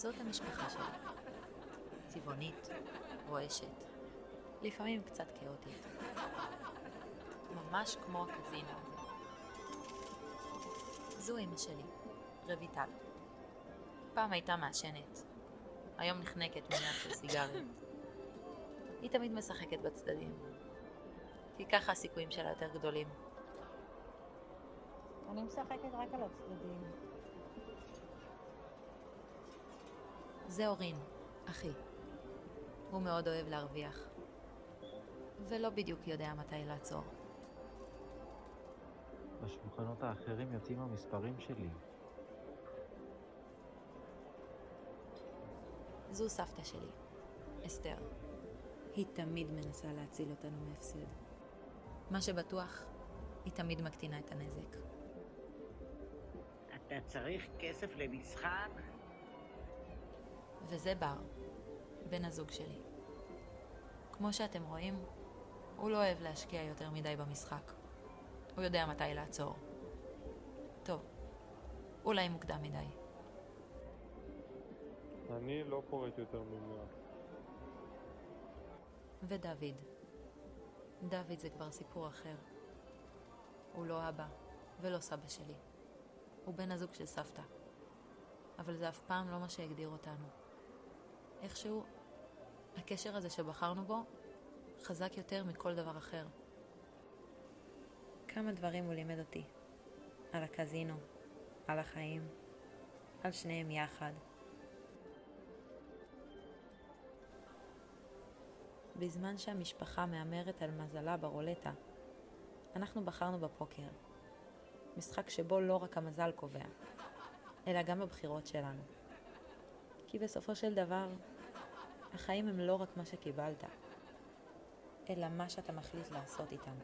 זאת המשפחה שלי. צבעונית, רועשת, לפעמים קצת כאוטית. ממש כמו הקזינו הזה. זו אמא שלי, רויטל. פעם הייתה מעשנת, היום נחנקת מניעת של סיגריות. היא תמיד משחקת בצדדים, כי ככה הסיכויים שלה יותר גדולים. אני משחקת רק על הצדדים. זה אורין, אחי. הוא מאוד אוהב להרוויח, ולא בדיוק יודע מתי לעצור. בשולחנות האחרים יוצאים המספרים שלי. זו סבתא שלי, אסתר. היא תמיד מנסה להציל אותנו מהפסד. מה שבטוח, היא תמיד מקטינה את הנזק. אתה צריך כסף למשחק? וזה בר, בן הזוג שלי. כמו שאתם רואים, הוא לא אוהב להשקיע יותר מדי במשחק. הוא יודע מתי לעצור. טוב, אולי מוקדם מדי. אני לא קוראת יותר ממאה. ודוד. דוד זה כבר סיפור אחר. הוא לא אבא ולא סבא שלי. הוא בן הזוג של סבתא. אבל זה אף פעם לא מה שהגדיר אותנו. איכשהו, הקשר הזה שבחרנו בו חזק יותר מכל דבר אחר. כמה דברים הוא לימד אותי. על הקזינו, על החיים, על שניהם יחד. בזמן שהמשפחה מאמרת על מזלה ברולטה, אנחנו בחרנו בפוקר. משחק שבו לא רק המזל קובע, אלא גם בבחירות שלנו. כי בסופו של דבר, החיים הם לא רק מה שקיבלת, אלא מה שאתה מחליט לעשות איתם.